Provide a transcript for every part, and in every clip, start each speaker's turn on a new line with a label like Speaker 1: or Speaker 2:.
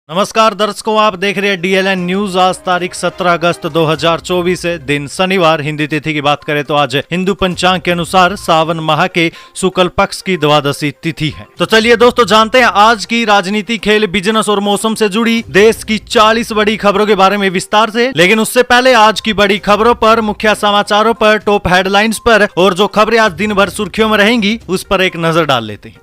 Speaker 1: नमस्कार दर्शकों, आप देख रहे हैं डीएलएन न्यूज। आज तारीख 17 अगस्त 2024 है, दिन शनिवार। हिंदी तिथि की बात करें तो आज हिंदू पंचांग के अनुसार सावन माह के शुक्ल पक्ष की द्वादशी तिथि है। तो चलिए दोस्तों, जानते हैं आज की राजनीति, खेल, बिजनेस और मौसम से जुड़ी देश की 40 बड़ी खबरों के बारे में विस्तार से। लेकिन उससे पहले आज की बड़ी खबरों पर, मुख्य समाचारों पर, टॉप हेडलाइंस पर और जो खबरें आज दिन भर सुर्खियों में रहेंगी उस पर एक नजर डाल लेते हैं।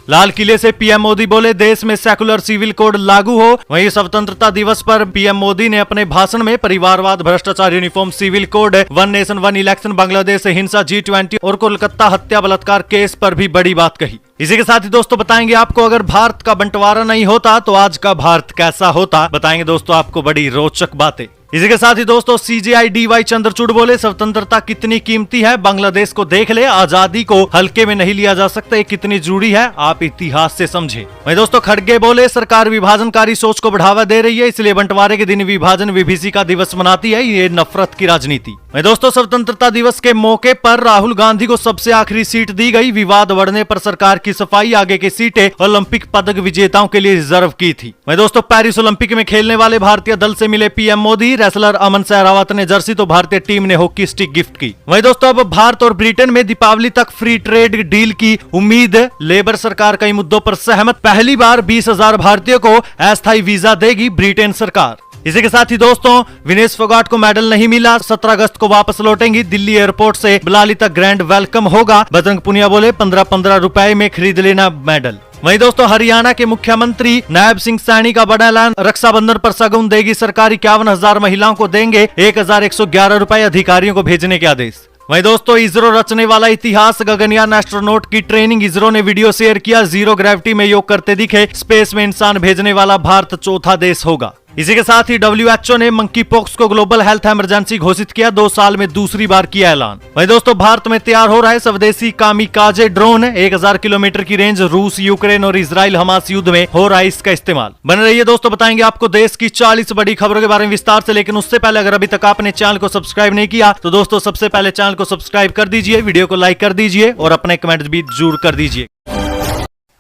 Speaker 1: लाल किले से पीएम मोदी बोले, देश में सेकुलर सिविल कोड लागू हो। वहीं स्वतंत्रता दिवस पर पीएम मोदी ने अपने भाषण में परिवारवाद, भ्रष्टाचार, uniform civil code, one nation one election, Bangladesh से हिंसा, G20 और कोलकाता हत्या बलात्कार केस पर भी बड़ी बात कही। इसी के साथ ही दोस्तों बताएंगे आपको, अगर भारत का बंटवारा नहीं होता तो आज का भारत कैसा होता। बताएंगे दोस्तों आपको बड़ी रोचक बातें। इसी के साथ ही दोस्तों CJI DY चंद्रचूड़ बोले, स्वतंत्रता कितनी कीमती है, बांग्लादेश को देख ले, आजादी को हल्के में नहीं लिया जा सकता, ये कितनी जरूरी है आप इतिहास से समझे। वहीं दोस्तों खड़गे बोले, सरकार विभाजनकारी सोच को बढ़ावा दे रही है, इसलिए बंटवारे के दिन विभाजन विभीषिका दिवस मनाती है, ये नफरत की राजनीति। वहीं दोस्तों स्वतंत्रता दिवस के मौके पर राहुल गांधी को सबसे आखिरी सीट दी गई, विवाद बढ़ने पर सरकार की सफाई, आगे की सीटें ओलंपिक पदक विजेताओं के लिए रिजर्व की थी। वहीं दोस्तों पेरिस ओलंपिक में खेलने वाले भारतीय दल से मिले पीएम मोदी, रेसलर अमन सहरावत ने जर्सी तो भारतीय टीम ने हॉकी स्टिक गिफ्ट की। वहीं दोस्तों अब भारत और ब्रिटेन में दीपावली तक फ्री ट्रेड डील की उम्मीद, लेबर सरकार कई मुद्दों पर सहमत, पहली बार 20,000 भारतीयों को अस्थायी वीजा देगी ब्रिटेन सरकार। इसी के साथ ही दोस्तों विनेश फोगाट को मेडल नहीं मिला, 17 अगस्त को वापस लौटेंगी, दिल्ली एयरपोर्ट से बलाली तक ग्रैंड वेलकम होगा। बजरंग पुनिया बोले, 15-15 रुपए में खरीद लेना मेडल। वहीं दोस्तों हरियाणा के मुख्यमंत्री नायब सिंह सैनी का बड़ा ऐलान, रक्षाबंधन पर सगुन देगी सरकार, 51,000 महिलाओं को देंगे 1,111 रुपए, अधिकारियों को भेजने के आदेश। वहीं दोस्तों इसरो रचने वाला इतिहास, गगनयान एस्ट्रोनॉट की ट्रेनिंग, इसरो ने वीडियो शेयर किया, जीरो ग्रेविटी में योग करते दिखे, स्पेस में इंसान भेजने वाला भारत चौथा देश होगा। इसी के साथ ही WHO ने मंकी पॉक्स को ग्लोबल हेल्थ इमरजेंसी घोषित किया, 2 साल में दूसरी बार किया ऐलान। वहीं दोस्तों भारत में तैयार हो रहा है स्वदेशी कामिकाजे ड्रोन, 1000 किलोमीटर की रेंज, रूस, यूक्रेन और इजराइल हमास युद्ध में हो रहा है इसका इस्तेमाल। बने रहिए दोस्तों, बताएंगे आपको देश की 40 बड़ी खबरों के बारे में विस्तार से। लेकिन उससे पहले अगर अभी तक आपने चैनल को सब्सक्राइब नहीं किया तो दोस्तों सबसे पहले चैनल को सब्सक्राइब कर दीजिए, वीडियो को लाइक कर दीजिए और अपने कमेंट भी जरूर कर दीजिए।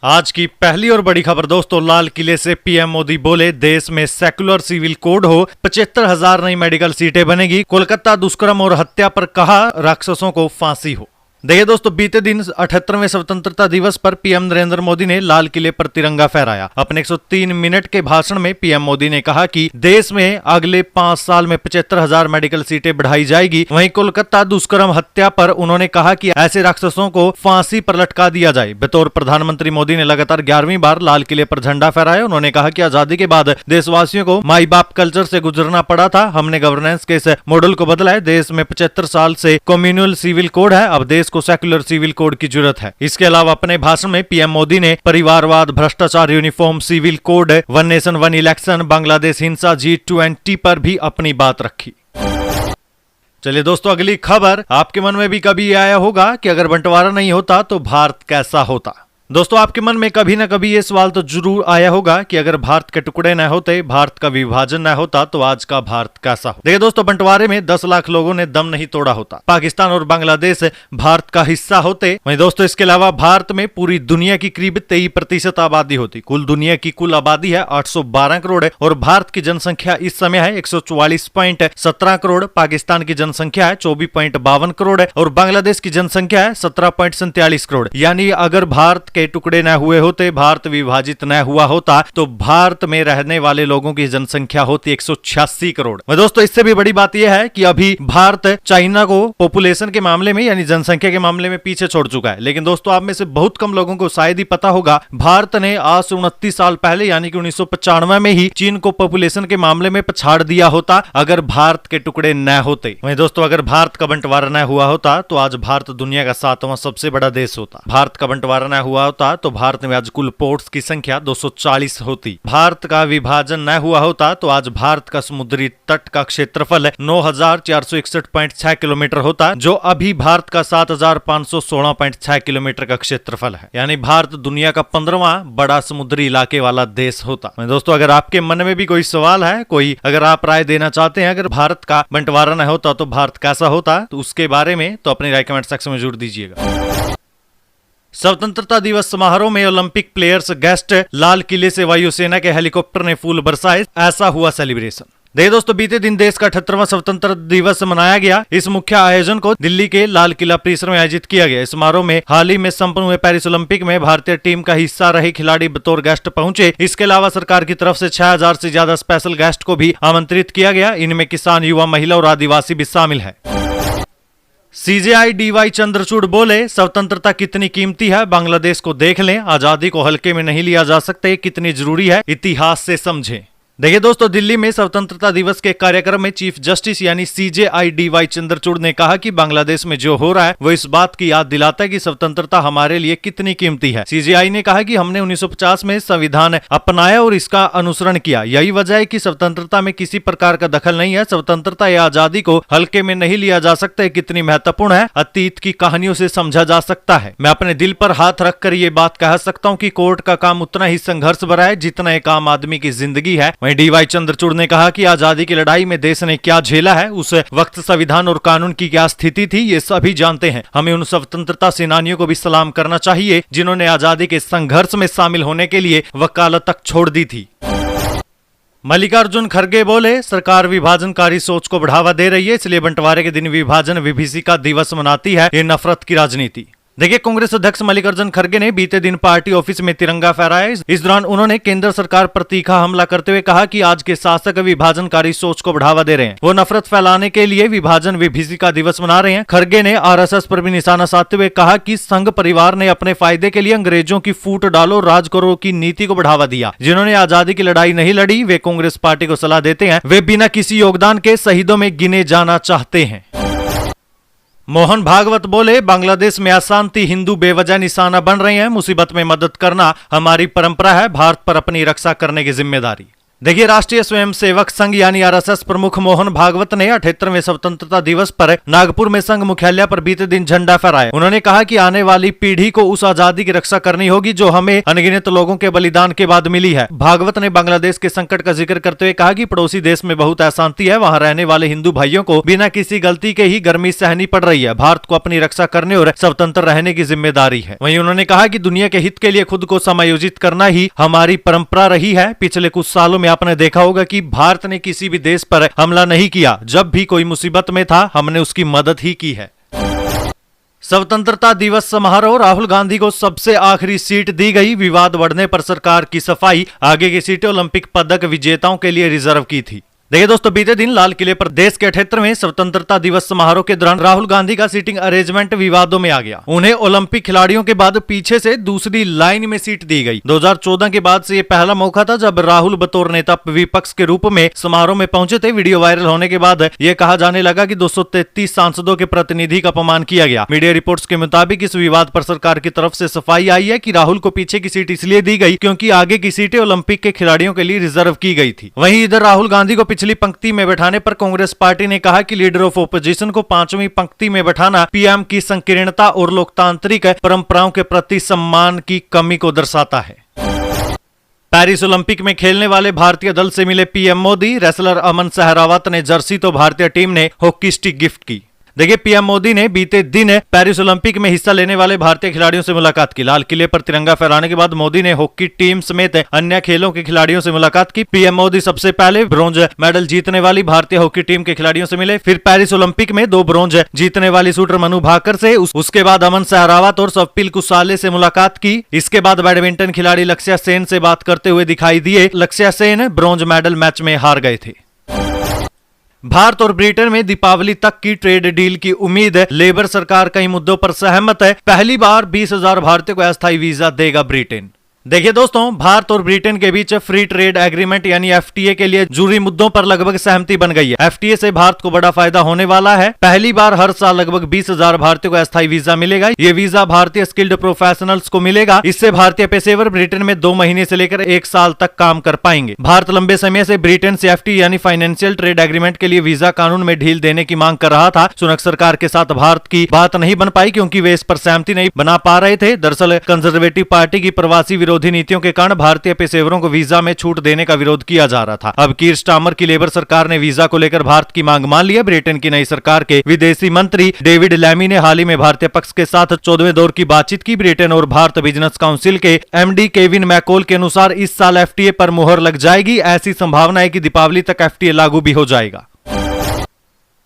Speaker 1: आज की पहली और बड़ी खबर दोस्तों, लाल किले से पीएम मोदी बोले, देश में सेकुलर सिविल कोड हो, 75,000 नई मेडिकल सीटें बनेगी, कोलकाता दुष्कर्म और हत्या पर कहा राक्षसों को फांसी हो। देखिए दोस्तों, बीते दिन 78वें स्वतंत्रता दिवस पर पीएम नरेंद्र मोदी ने लाल किले पर तिरंगा फहराया। अपने 103 मिनट के भाषण में पीएम मोदी ने कहा कि देश में अगले 5 साल में 75,000 मेडिकल सीटें बढ़ाई जाएगी। वहीं कोलकाता दुष्कर्म हत्या पर उन्होंने कहा कि ऐसे राक्षसों को फांसी पर लटका दिया जाए। बतौर प्रधानमंत्री मोदी ने लगातार 11वीं बार लाल किले पर झंडा फहराया। उन्होंने कहा कि आजादी के बाद देशवासियों को माई बाप कल्चर से गुजरना पड़ा था, हमने गवर्नेंस के इस मॉडल को बदला है। देश में 75 साल से कम्युनल सिविल कोड है, अब देश को सेकुलर सिविल कोड की जरूरत है। इसके अलावा अपने भाषण में पीएम मोदी ने परिवारवाद, भ्रष्टाचार, uniform civil code, one nation one election, Bangladesh हिंसा, G20 पर भी अपनी बात रखी। चलिए दोस्तों अगली खबर, आपके मन में भी कभी आया होगा कि अगर बंटवारा नहीं होता तो भारत कैसा होता। दोस्तों आपके मन में कभी ना कभी ये सवाल तो जरूर आया होगा कि अगर भारत के टुकड़े न होते, भारत का विभाजन न होता तो आज का भारत कैसा हो। देखिए दोस्तों, बंटवारे में 10 लाख लोगों ने दम नहीं तोड़ा होता, पाकिस्तान और बांग्लादेश भारत का हिस्सा होते। वहीं दोस्तों इसके अलावा भारत में पूरी दुनिया की करीब 23% आबादी होती। कुल दुनिया की कुल आबादी है 812 करोड़ है और भारत की जनसंख्या इस समय है 144.17 करोड़, पाकिस्तान की जनसंख्या है 24.52 करोड़ है और बांग्लादेश की जनसंख्या है 17.47 करोड़। यानी अगर भारत के टुकड़े न हुए होते, भारत विभाजित न हुआ होता तो भारत में रहने वाले लोगों की जनसंख्या होती 186 करोड़। दोस्तों इससे भी बड़ी बात यह है कि अभी भारत चाइना को पॉपुलेशन के मामले में यानी जनसंख्या के मामले में पीछे छोड़ चुका है। लेकिन दोस्तों आप में से बहुत कम लोगों को शायद ही पता होगा, भारत ने आज से 29 साल पहले यानी कि 1995 में ही चीन को पॉपुलेशन के मामले में पछाड़ दिया होता अगर भारत के टुकड़े न होते। वहीं दोस्तों अगर भारत का बंटवारा न हुआ होता तो आज भारत दुनिया का 7वां सबसे बड़ा देश होता। भारत का बंटवारा न हुआ होता तो भारत में आज कुल पोर्ट्स की संख्या 240 होती। भारत का विभाजन न हुआ होता तो आज भारत का समुद्री तट का क्षेत्रफल 9,461.6 किलोमीटर होता, जो अभी भारत का 7,516.6 किलोमीटर का क्षेत्रफल है। यानी भारत दुनिया का 15वां बड़ा समुद्री इलाके वाला देश होता। दोस्तों अगर आपके मन में भी कोई सवाल है, कोई अगर आप राय देना चाहते हैं, अगर भारत का बंटवारा न होता तो भारत कैसा होता, तो उसके बारे में तो अपनी राय कमेंट सेक्शन में जरूर दीजिएगा। स्वतंत्रता दिवस समारोह में ओलंपिक प्लेयर्स गेस्ट, लाल किले से वायुसेना के हेलीकॉप्टर ने फूल बरसाए, ऐसा हुआ सेलिब्रेशन। देखिए दोस्तों, बीते दिन देश का 78वां स्वतंत्रता दिवस मनाया गया। इस मुख्य आयोजन को दिल्ली के लाल किला परिसर में आयोजित किया गया। इस समारोह में हाल ही में संपन्न हुए पेरिस ओलंपिक में भारतीय टीम का हिस्सा रहे खिलाड़ी बतौर गेस्ट पहुंचे। इसके अलावा सरकार की तरफ से 6000 से ज्यादा स्पेशल गेस्ट को भी आमंत्रित किया गया। इनमें किसान, युवा, महिला और आदिवासी भी शामिल है। सीजेआई DY चंद्रचूड़ बोले, स्वतंत्रता कितनी कीमती है, बांग्लादेश को देख लें। आजादी को हल्के में नहीं लिया जा सकता, कितनी जरूरी है, इतिहास से समझें। देखिए दोस्तों, दिल्ली में स्वतंत्रता दिवस के कार्यक्रम में चीफ जस्टिस यानी CJI DY चंद्रचूड़ ने कहा कि बांग्लादेश में जो हो रहा है वो इस बात की याद दिलाता है कि स्वतंत्रता हमारे लिए कितनी कीमती है। CJI ने कहा कि हमने 1950 में संविधान अपनाया और इसका अनुसरण किया। यही वजह है कि स्वतंत्रता में किसी प्रकार का दखल नहीं है। स्वतंत्रता या आजादी को हल्के में नहीं लिया जा सकता, कितनी महत्वपूर्ण है, अतीत की कहानियों से समझा जा सकता है। मैं अपने दिल पर हाथ रखकर ये बात कह सकता हूँ कि कोर्ट का काम उतना ही संघर्ष भरा है जितना एक आम आदमी की जिंदगी है। DY चंद्रचूड़ ने कहा कि आजादी की लड़ाई में देश ने क्या झेला है, उस वक्त संविधान और कानून की क्या स्थिति थी, ये सभी जानते हैं। हमें उन स्वतंत्रता सेनानियों को भी सलाम करना चाहिए जिन्होंने आजादी के संघर्ष में शामिल होने के लिए वकालत तक छोड़ दी थी। मल्लिकार्जुन खड़गे बोले, सरकार विभाजनकारी सोच को बढ़ावा दे रही है, इसलिए बंटवारे के दिन विभाजन विभीषिका दिवस मनाती है। ये नफरत की राजनीति। देखिए, कांग्रेस अध्यक्ष मल्लिकार्जुन खड़गे ने बीते दिन पार्टी ऑफिस में तिरंगा फहराया। इस दौरान उन्होंने केंद्र सरकार पर तीखा हमला करते हुए कहा कि आज के शासक विभाजनकारी सोच को बढ़ावा दे रहे हैं। वो नफरत फैलाने के लिए विभाजन विभीषिका दिवस मना रहे हैं। खड़गे ने RSS पर भी निशाना साधते हुए कहा कि संघ परिवार ने अपने फायदे के लिए अंग्रेजों की फूट डालो, राज करो की नीति को बढ़ावा दिया। जिन्होंने आजादी की लड़ाई नहीं लड़ी, वे कांग्रेस पार्टी को सलाह देते हैं। वे बिना किसी योगदान के शहीदों में गिने जाना चाहते हैं। मोहन भागवत बोले, बांग्लादेश में अशांति, हिंदू बेवजह निशाना बन रहे हैं। मुसीबत में मदद करना हमारी परंपरा है, भारत पर अपनी रक्षा करने की जिम्मेदारी। देखिए, राष्ट्रीय स्वयंसेवक संघ यानी RSS प्रमुख मोहन भागवत ने 78वें स्वतंत्रता दिवस पर नागपुर में संघ मुख्यालय पर बीते दिन झंडा फहराया। उन्होंने कहा कि आने वाली पीढ़ी को उस आजादी की रक्षा करनी होगी जो हमें अनगिनत लोगों के बलिदान के बाद मिली है। भागवत ने बांग्लादेश के संकट का जिक्र करते हुए कहा कि पड़ोसी देश में बहुत अशांति है, वहां रहने वाले हिंदू भाइयों को बिना किसी गलती के ही गर्मी सहनी पड़ रही है। भारत को अपनी रक्षा करने और स्वतंत्र रहने की जिम्मेदारी है। वहीं उन्होंने कहा कि दुनिया के हित के लिए खुद को समायोजित करना ही हमारी परंपरा रही है। पिछले कुछ सालों में आपने देखा होगा कि भारत ने किसी भी देश पर हमला नहीं किया। जब भी कोई मुसीबत में था, हमने उसकी मदद ही की है। स्वतंत्रता दिवस समारोह, राहुल गांधी को सबसे आखिरी सीट दी गई। विवाद बढ़ने पर सरकार की सफाई, आगे की सीटें ओलंपिक पदक विजेताओं के लिए रिजर्व की थी। देखिए दोस्तों, बीते दिन लाल किले पर देश के 78वें स्वतंत्रता दिवस समारोह के दौरान राहुल गांधी का सीटिंग अरेंजमेंट विवादों में आ गया। उन्हें ओलंपिक खिलाड़ियों के बाद पीछे से दूसरी लाइन में सीट दी गई। 2014 के बाद से ये पहला मौका था जब राहुल बतौर नेता विपक्ष के रूप में समारोह में पहुंचे थे। वीडियो वायरल होने के बाद ये कहा जाने लगा कि 233 सांसदों के प्रतिनिधि का अपमान किया गया। मीडिया रिपोर्ट्स के मुताबिक इस विवाद पर सरकार की तरफ से सफाई आई है कि राहुल को पीछे की सीट इसलिए दी गई क्योंकि आगे की सीटें ओलंपिक के खिलाड़ियों के लिए रिजर्व की गई थी। वहीं इधर राहुल गांधी को पिछली पंक्ति में बैठाने पर कांग्रेस पार्टी ने कहा कि लीडर ऑफ ओपोजिशन को 5वीं पंक्ति में बैठाना पीएम की संकीर्णता और लोकतांत्रिक परंपराओं के प्रति सम्मान की कमी को दर्शाता है। पेरिस ओलंपिक में खेलने वाले भारतीय दल से मिले पीएम मोदी। रेसलर अमन सहरावत ने जर्सी तो भारतीय टीम ने हॉकी स्टिक गिफ्ट की। देखिए, पीएम मोदी ने बीते दिन पेरिस ओलंपिक में हिस्सा लेने वाले भारतीय खिलाड़ियों से मुलाकात की। लाल किले पर तिरंगा फहराने के बाद मोदी ने हॉकी टीम समेत अन्य खेलों के खिलाड़ियों से मुलाकात की। पीएम मोदी सबसे पहले ब्रॉन्ज मेडल जीतने वाली भारतीय हॉकी टीम के खिलाड़ियों से मिले। फिर पेरिस ओलंपिक में 2 ब्रॉन्ज जीतने वाली शूटर मनु भाकर से, उसके बाद अमन सहरावत और स्वप्निल कुसाले से मुलाकात की। इसके बाद बैडमिंटन खिलाड़ी लक्ष्या सेन से बात करते हुए दिखाई दिए। लक्ष्या सेन ब्रॉन्ज मेडल मैच में हार गए थे। भारत और ब्रिटेन में दीपावली तक की ट्रेड डील की उम्मीद है। लेबर सरकार कई मुद्दों पर सहमत है। पहली बार 20,000 भारतीयों को अस्थायी वीजा देगा ब्रिटेन। देखिए दोस्तों, भारत और ब्रिटेन के बीच फ्री ट्रेड एग्रीमेंट यानी FTA के लिए जरूरी मुद्दों पर लगभग सहमति बन गई है। FTA से भारत को बड़ा फायदा होने वाला है। पहली बार हर साल लगभग 20,000 भारतीयों को अस्थायी वीजा मिलेगा। ये वीजा भारतीय स्किल्ड प्रोफेशनल्स को मिलेगा। इससे भारतीय पेशेवर ब्रिटेन में 2 महीने से लेकर 1 साल तक काम कर पाएंगे। भारत लंबे समय से ब्रिटेन से FTA यानी फाइनेंशियल ट्रेड एग्रीमेंट के लिए वीजा कानून में ढील देने की मांग कर रहा था। सुनक सरकार के साथ भारत की बात नहीं बन पाई क्योंकि वे इस पर सहमति नहीं बना पा रहे थे। दरअसल कंजर्वेटिव पार्टी की प्रवासी विरोधी नीतियों के कारण भारतीय पेशेवरों को वीजा में छूट देने का विरोध किया जा रहा था। अब कीर स्टार्मर की लेबर सरकार ने वीजा को लेकर भारत की मांग मान ली है। ब्रिटेन की नई सरकार के विदेशी मंत्री डेविड लैमी ने हाल ही में भारतीय पक्ष के साथ 14वें दौर की बातचीत की। ब्रिटेन और भारत बिजनेस काउंसिल के एमडी केविन मैकोल के अनुसार इस साल एफटीए पर मुहर लग जाएगी। ऐसी संभावना है कि दीपावली तक एफटीए लागू भी हो जाएगा।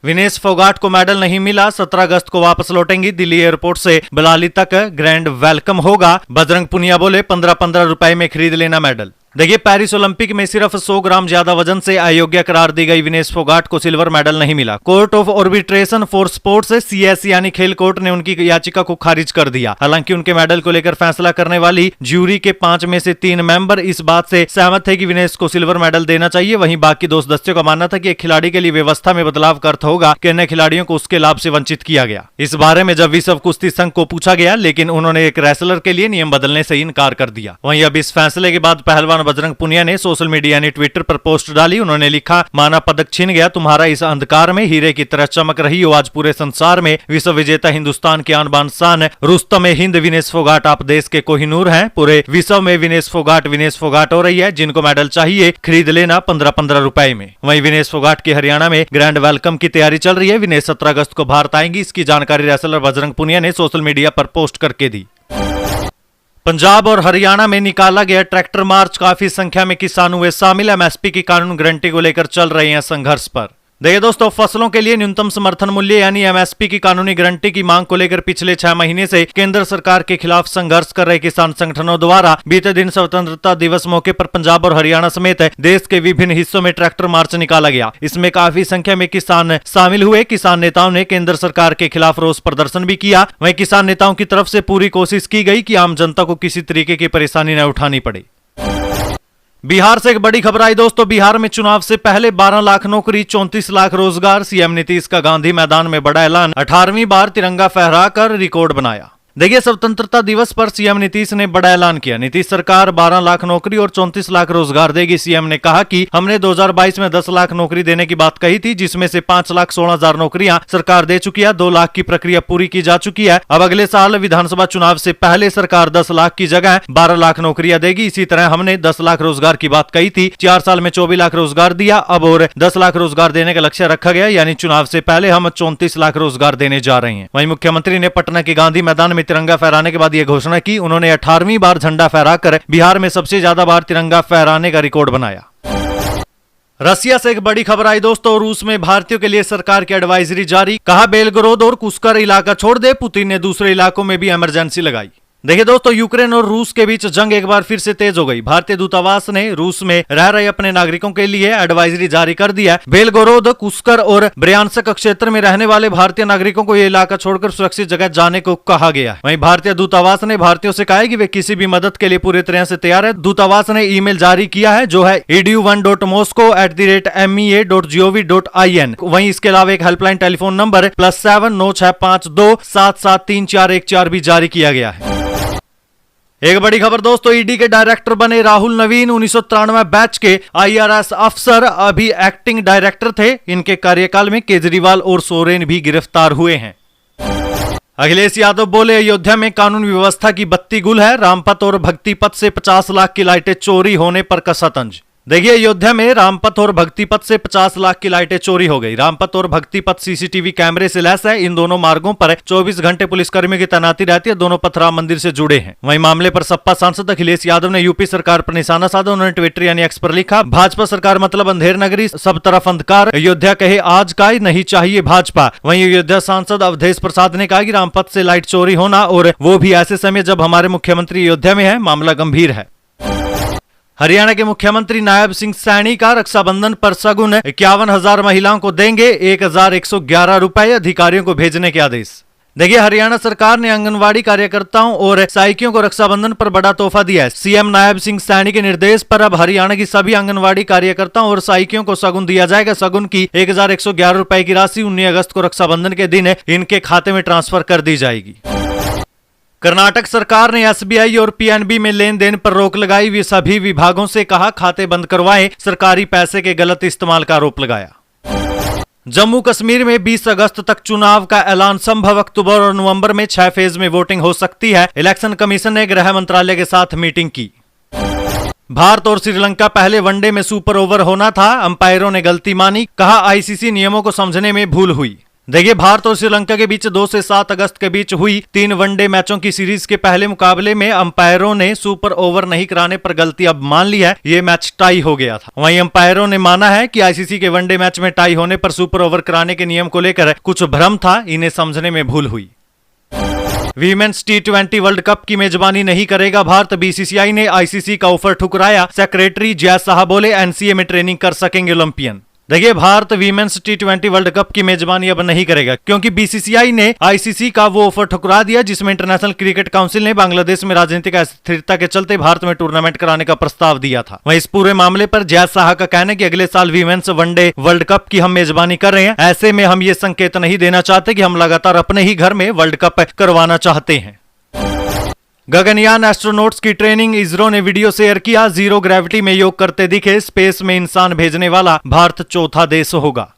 Speaker 1: विनेश फोगाट को मेडल नहीं मिला, 17 अगस्त को वापस लौटेंगी। दिल्ली एयरपोर्ट से बलाली तक ग्रैंड वेलकम होगा। बजरंग पुनिया बोले 15-15 रुपए में खरीद लेना मेडल। देखिए, पेरिस ओलंपिक में सिर्फ 100 ग्राम ज्यादा वजन से अयोग्य करार दी गई विनेश फोगाट को सिल्वर मेडल नहीं मिला। Court of arbitration for sports CS यानी खेल कोर्ट ने उनकी याचिका को खारिज कर दिया। हालांकि उनके मेडल को लेकर फैसला करने वाली ज्यूरी के 5 में से 3 मेंबर इस बात से सहमत थे कि विनेश को सिल्वर मेडल देना चाहिए। वहीं बाकी 2 सदस्यों का मानना था कि एक खिलाड़ी के लिए व्यवस्था में बदलाव का अर्थ होगा कि अन्य खिलाड़ियों को उसके लाभ से वंचित किया गया। इस बारे में जब विश्व कुश्ती संघ को पूछा गया, लेकिन उन्होंने एक रेसलर के लिए नियम बदलने से इनकार कर दिया। वहीं अब इस फैसले के बाद पहलवान बजरंग पुनिया ने सोशल मीडिया यानी ट्विटर पर पोस्ट डाली। उन्होंने लिखा, माना पदक छिन गया, तुम्हारा इस अंधकार में हीरे की तरह चमक रही हो। आज पूरे संसार में विश्व विजेता हिंदुस्तान के आन बान शान रुस्तम हिंद विनेश फोगाट आप देश के कोहिनूर हैं। पूरे विश्व में विनेश फोगाट हो रही है। जिनको मेडल चाहिए खरीद लेना 15-15 रुपए में। वहीं विनेश फोगाट की हरियाणा में ग्रैंड वेलकम की तैयारी चल रही है। विनेश 17 अगस्त को भारत आएंगी। इसकी जानकारी रेसलर बजरंग पुनिया ने सोशल मीडिया पर पोस्ट करके दी। पंजाब और हरियाणा में निकाला गया ट्रैक्टर मार्च, काफी संख्या में किसान हुए शामिल। एमएसपी की कानून गारंटी को लेकर चल रहे हैं संघर्ष पर। देखिए दोस्तों, फसलों के लिए न्यूनतम समर्थन मूल्य यानी एमएसपी की कानूनी गारंटी की मांग को लेकर पिछले 6 महीने से केंद्र सरकार के खिलाफ संघर्ष कर रहे किसान संगठनों द्वारा बीते दिन स्वतंत्रता दिवस मौके पर पंजाब और हरियाणा समेत देश के विभिन्न हिस्सों में ट्रैक्टर मार्च निकाला गया। इसमें काफी संख्या में किसान शामिल हुए। किसान नेताओं ने केंद्र सरकार के खिलाफ रोष प्रदर्शन भी किया। वहीं किसान नेताओं की तरफ से पूरी कोशिश की गई कि आम जनता को किसी तरीके की परेशानी न उठानी पड़े। बिहार से एक बड़ी खबर आई दोस्तों। बिहार में चुनाव से पहले 12 लाख नौकरी, 34 लाख रोजगार। सीएम नीतीश का गांधी मैदान में बड़ा ऐलान, 18वीं बार तिरंगा फहराकर रिकॉर्ड बनाया। देखिए, स्वतंत्रता दिवस पर सीएम नीतीश ने बड़ा ऐलान किया। नीतीश सरकार 12 लाख नौकरी और 34 लाख रोजगार देगी। सीएम ने कहा कि हमने 2022 में 10 लाख नौकरी देने की बात कही थी, जिसमें से 5,16,000 नौकरियां सरकार दे चुकी है। 2 लाख की प्रक्रिया पूरी की जा चुकी है। अब अगले साल विधानसभा चुनाव से पहले सरकार 10 लाख की जगह 12 लाख नौकरियां देगी। इसी तरह हमने 10 लाख रोजगार की बात कही थी, 4 साल में 24 लाख रोजगार दिया। अब और 10 लाख रोजगार देने का लक्ष्य रखा गया, यानी चुनाव से पहले हम 34 लाख रोजगार देने जा रहे हैं। वहीं मुख्यमंत्री ने पटना के गांधी मैदान में तिरंगा फहराने के बाद यह घोषणा की। उन्होंने 18वीं बार झंडा फहराकर बिहार में सबसे ज्यादा बार तिरंगा फहराने का रिकॉर्ड बनाया। रसिया से एक बड़ी खबर आई दोस्तों। रूस में भारतीयों के लिए सरकार की एडवाइजरी जारी, कहा बेलगोरोद और कुस्कर इलाका छोड़ दे। पुतिन ने दूसरे इलाकों में भी इमरजेंसी लगाई। देखिए दोस्तों, यूक्रेन और रूस के बीच जंग एक बार फिर से तेज हो गई। भारतीय दूतावास ने रूस में रह रहे अपने नागरिकों के लिए एडवाइजरी जारी कर दिया। बेलगोरोद, कुस्कर और ब्रयांस्क क्षेत्र में रहने वाले भारतीय नागरिकों को यह इलाका छोड़कर सुरक्षित जगह जाने को कहा गया। वहीं भारतीय दूतावास ने भारतीयों से कहा है कि वे किसी भी मदद के लिए पूरी तरह से तैयार है। दूतावास ने ईमेल जारी किया है, जो है edu1.moscow@mea.gov.in। वहीं इसके अलावा एक हेल्पलाइन टेलीफोन नंबर +7 9652 773414 भी जारी किया गया है। एक बड़ी खबर दोस्तों, ईडी के डायरेक्टर बने राहुल नवीन। 1993 बैच के आईआरएस अफसर, अभी एक्टिंग डायरेक्टर थे। इनके कार्यकाल में केजरीवाल और सोरेन भी गिरफ्तार हुए हैं। अखिलेश यादव बोले, अयोध्या में कानून व्यवस्था की बत्ती गुल है। रामपथ और भक्तिपथ से 50 लाख की लाइटें चोरी होने पर कसा तंज। देखिए, अयोध्या में रामपथ और भक्तिपथ से 50 लाख की लाइटें चोरी हो गई। रामपथ और भक्तिपथ सीसीटीवी कैमरे से लैस है। इन दोनों मार्गों पर 24 घंटे पुलिसकर्मियों की तैनाती रहती है। दोनों पथ राम मंदिर से जुड़े हैं। वहीं मामले पर सपा सांसद अखिलेश यादव ने यूपी सरकार पर निशाना साधा। उन्होंने ट्विटर यानी एक्स पर लिखा, भाजपा सरकार मतलब अंधेर नगरी, सब तरफ अंधकार। अयोध्या कहे आज का नहीं चाहिए भाजपा। वहीं अयोध्या सांसद अवधेश प्रसाद ने कहा कि रामपथ से लाइट चोरी होना, और वो भी ऐसे समय जब हमारे मुख्यमंत्री अयोध्या में है, मामला गंभीर है। हरियाणा के मुख्यमंत्री नायब सिंह सैनी का रक्षाबंधन पर सगुन 51,000 महिलाओं को देंगे 1,111 रुपए, अधिकारियों को भेजने के आदेश। देखिए, हरियाणा सरकार ने आंगनवाड़ी कार्यकर्ताओं और सहायिकियों को रक्षाबंधन पर बड़ा तोहफा दिया है। सीएम नायब सिंह सैनी के निर्देश पर अब हरियाणा की सभी आंगनवाड़ी कार्यकर्ताओं और सहायिकियों को सगुन दिया जाएगा। सगुन की 1,111 रुपए की राशि 19 अगस्त को रक्षाबंधन के दिन इनके खाते में ट्रांसफर कर दी जाएगी। कर्नाटक सरकार ने एसबीआई और पीएनबी में लेन देन पर रोक लगाई। वे सभी विभागों से कहा खाते बंद करवाएं। सरकारी पैसे के गलत इस्तेमाल का आरोप लगाया। जम्मू कश्मीर में 20 अगस्त तक चुनाव का ऐलान संभव। अक्टूबर और नवंबर में 6 फेज में वोटिंग हो सकती है। इलेक्शन कमीशन ने गृह मंत्रालय के साथ मीटिंग की। भारत और श्रीलंका पहले वनडे में सुपर ओवर होना था, अंपायरों ने गलती मानी, कहा आईसीसी नियमों को समझने में भूल हुई। देखिए, भारत और श्रीलंका के बीच 2 से 7 अगस्त के बीच हुई 3 वनडे मैचों की सीरीज के पहले मुकाबले में अंपायरों ने सुपर ओवर नहीं कराने पर गलती अब मान ली है। ये मैच टाई हो गया था। वहीं अंपायरों ने माना है कि आईसीसी के वनडे मैच में टाई होने पर सुपर ओवर कराने के नियम को लेकर कुछ भ्रम था, इन्हें समझने में भूल हुई। वीमेंस T20 वर्ल्ड कप की मेजबानी नहीं करेगा भारत। बीसीसीआई ने आईसीसी का ऑफर ठुकराया। सेक्रेटरी जय शाह बोले एनसीए में ट्रेनिंग कर सकेंगे ओलंपियन। देखिए, Bharat women's T20 world cup की मेजबानी अब नहीं करेगा क्योंकि बीसीसीआई ने आईसीसी का वो ऑफर ठुकरा दिया जिसमें इंटरनेशनल क्रिकेट काउंसिल ने बांग्लादेश में राजनीतिक अस्थिरता के चलते भारत में टूर्नामेंट कराने का प्रस्ताव दिया था। वहीं इस पूरे मामले पर जय शाह का कहना है कि अगले साल वीमेंस वनडे वर्ल्ड कप की हम मेजबानी कर रहे हैं। ऐसे में हम ये संकेत नहीं देना चाहते कि हम लगातार अपने ही घर में वर्ल्ड कप करवाना चाहते हैं। गगनयान एस्ट्रोनॉट्स की ट्रेनिंग इसरो ने वीडियो शेयर किया। जीरो ग्रेविटी में योग करते दिखे। स्पेस में इंसान भेजने वाला भारत चौथा देश होगा।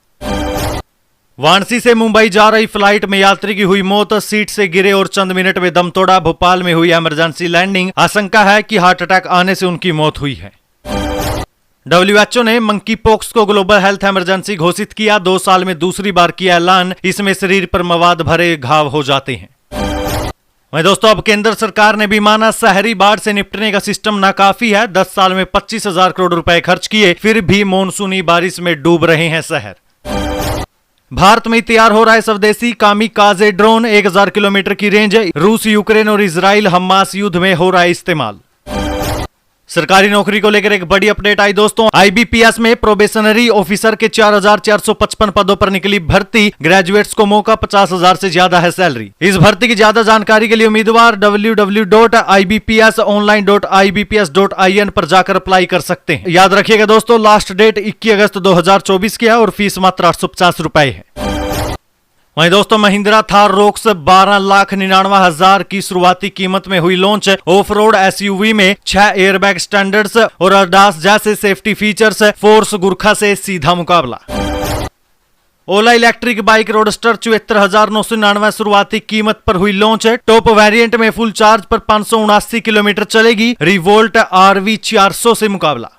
Speaker 1: वाराणसी से मुंबई जा रही फ्लाइट में यात्री की हुई मौत। सीट से गिरे और चंद मिनट में दम तोड़ा। भोपाल में हुई इमरजेंसी लैंडिंग। आशंका है कि हार्ट अटैक आने से उनकी मौत हुई है। WHO ने मंकी पॉक्स को ग्लोबल हेल्थ इमरजेंसी घोषित किया। 2 साल में दूसरी बार किया ऐलान। इसमें शरीर पर मवाद भरे घाव हो जाते हैं। वहीं दोस्तों, अब केंद्र सरकार ने भी माना शहरी बाढ़ से निपटने का सिस्टम नाकाफी है। 10 साल में 25,000 करोड़ रुपए खर्च किए, फिर भी मानसूनी बारिश में डूब रहे हैं शहर। भारत में तैयार हो रहा है स्वदेशी कामिकाजे ड्रोन। 1000 किलोमीटर की रेंज। रूस, यूक्रेन और इजराइल हमास युद्ध में हो रहा है इस्तेमाल। सरकारी नौकरी को लेकर एक बड़ी अपडेट आई दोस्तों। आईबीपीएस में प्रोबेशनरी ऑफिसर के 4,455 पदों पर निकली भर्ती। ग्रेजुएट्स को मौका, 50,000 से ज्यादा है सैलरी। इस भर्ती की ज्यादा जानकारी के लिए उम्मीदवार www.ibps.online.ibps.in पर जाकर अप्लाई कर सकते हैं। याद रखिएगा दोस्तों, लास्ट डेट 21 अगस्त 2024 की है और फीस मात्र 850 रुपए है। वहीं दोस्तों, महिंद्रा थार रोक्स 12,99,000 की शुरुआती कीमत में हुई लॉन्च। ऑफ रोड एसयूवी में 6 एयरबैग स्टैंडर्ड्स और अडास जैसे सेफ्टी फीचर्स। फोर्स गुरखा से सीधा मुकाबला। ओला इलेक्ट्रिक बाइक रोडस्टर 74,999 शुरुआती कीमत पर हुई लॉन्च। टॉप वेरिएंट में फुल चार्ज पर 579 किलोमीटर चलेगी। रिवोल्ट RV 400 से मुकाबला।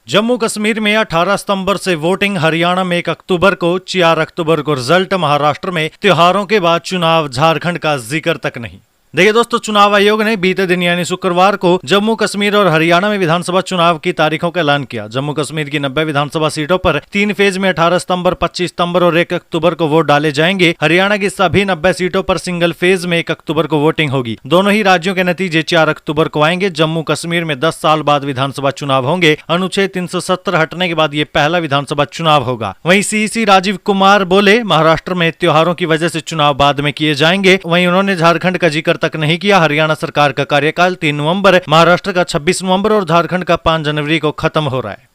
Speaker 1: जम्मू कश्मीर में 18 सितंबर से वोटिंग। हरियाणा में 1 अक्टूबर को, 4 अक्टूबर को रिजल्ट। महाराष्ट्र में त्योहारों के बाद चुनाव। झारखंड का जिक्र तक नहीं। देखिए दोस्तों, चुनाव आयोग ने बीते दिन यानी शुक्रवार को जम्मू कश्मीर और हरियाणा में विधानसभा चुनाव की तारीखों का ऐलान किया। जम्मू कश्मीर की 90 विधानसभा सीटों पर 3 फेज में 18 सितंबर, 25 सितंबर और 1 अक्टूबर को वोट डाले जाएंगे। हरियाणा की सभी 90 सीटों पर सिंगल फेज में 1 अक्टूबर को वोटिंग होगी। दोनों ही राज्यों के नतीजे 4 अक्टूबर को आएंगे। जम्मू कश्मीर में 10 साल बाद विधानसभा चुनाव होंगे। अनुच्छेद 370 हटने के बाद ये पहला विधानसभा चुनाव होगा। वहीं सीईसी राजीव कुमार बोले महाराष्ट्र में त्योहारों की वजह से चुनाव बाद में किए जाएंगे। वहीं उन्होंने झारखंड का जिक्र तक नहीं किया। हरियाणा सरकार का कार्यकाल 3 नवंबर, महाराष्ट्र का 26 नवंबर और झारखंड का 5 जनवरी को खत्म हो रहा है।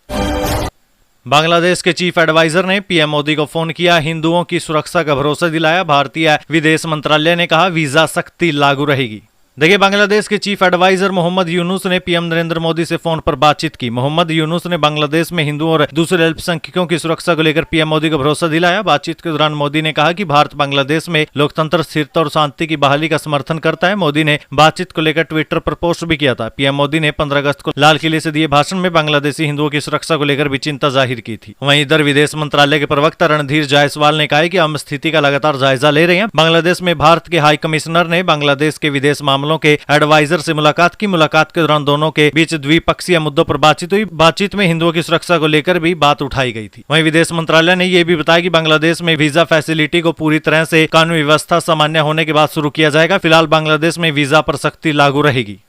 Speaker 1: बांग्लादेश के चीफ एडवाइजर ने पीएम मोदी को फोन किया। हिंदुओं की सुरक्षा का भरोसा दिलाया। भारतीय विदेश मंत्रालय ने कहा वीजा सख्ती लागू रहेगी। देखिए, बांग्लादेश के चीफ एडवाइजर मोहम्मद यूनुस ने पीएम नरेंद्र मोदी से फोन पर बातचीत की। मोहम्मद यूनुस ने बांग्लादेश में हिंदुओं और दूसरे अल्पसंख्यकों की सुरक्षा को लेकर पीएम मोदी को भरोसा दिलाया। बातचीत के दौरान मोदी ने कहा कि भारत बांग्लादेश में लोकतंत्र, स्थिरता और शांति की बहाली का समर्थन करता है। मोदी ने बातचीत को लेकर ट्विटर पर पोस्ट भी किया था। पीएम मोदी ने 15 अगस्त को लाल किले से दिए भाषण में बांग्लादेशी हिंदुओं की सुरक्षा को लेकर भी चिंता जाहिर की थी। वहीं इधर विदेश मंत्रालय के प्रवक्ता रणधीर जायसवाल ने कहा कि हम स्थिति का लगातार जायजा ले रहे हैं। बांग्लादेश में भारत के हाई कमिश्नर ने बांग्लादेश के विदेश मामलों के एडवाइजर से मुलाकात की। मुलाकात के दौरान दोनों के बीच द्विपक्षीय मुद्दों पर बातचीत हुई। बातचीत में हिंदुओं की सुरक्षा को लेकर भी बात उठाई गई थी। वहीं विदेश मंत्रालय ने यह भी बताया कि बांग्लादेश में वीजा फैसिलिटी को पूरी तरह से कानूनी व्यवस्था सामान्य होने के बाद शुरू किया जाएगा। फिलहाल बांग्लादेश में वीजा पर सख्ती लागू रहेगी।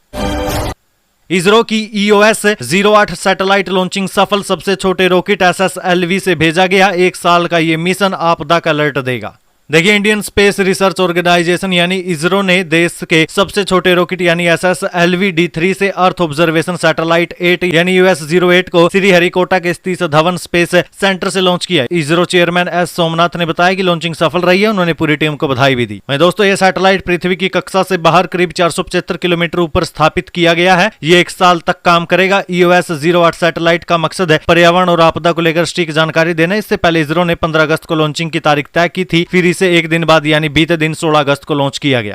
Speaker 1: इसरो की EOS 08 सैटेलाइट लॉन्चिंग सफल। सबसे छोटे रॉकेट SSLV से भेजा गया। 1 साल का ये मिशन आपदा का अलर्ट देगा। देखिए, इंडियन स्पेस रिसर्च ऑर्गेनाइजेशन यानी इसरो ने देश के सबसे छोटे रॉकेट यानी SSLV-D3 से अर्थ ऑब्जर्वेशन सैटेलाइट 8 यानी US-08 को श्रीहरिकोटा के सतीश धवन स्पेस सेंटर से लॉन्च किया। इसरो चेयरमैन एस सोमनाथ ने बताया कि लॉन्चिंग सफल रही है। उन्होंने पूरी टीम को बधाई भी दी। वहीं दोस्तों, यह सैटेलाइट पृथ्वी की कक्षा से बाहर करीब 475 किलोमीटर ऊपर स्थापित किया गया है। ये 1 साल तक काम करेगा। EOS-08 सैटेलाइट का मकसद है पर्यावरण और आपदा को लेकर सटीक जानकारी देना। इससे पहले इसरो ने 15 अगस्त को लॉन्चिंग की तारीख तय की थी, फिर इसे एक दिन बाद यानी बीते दिन 16 अगस्त को लॉन्च किया गया।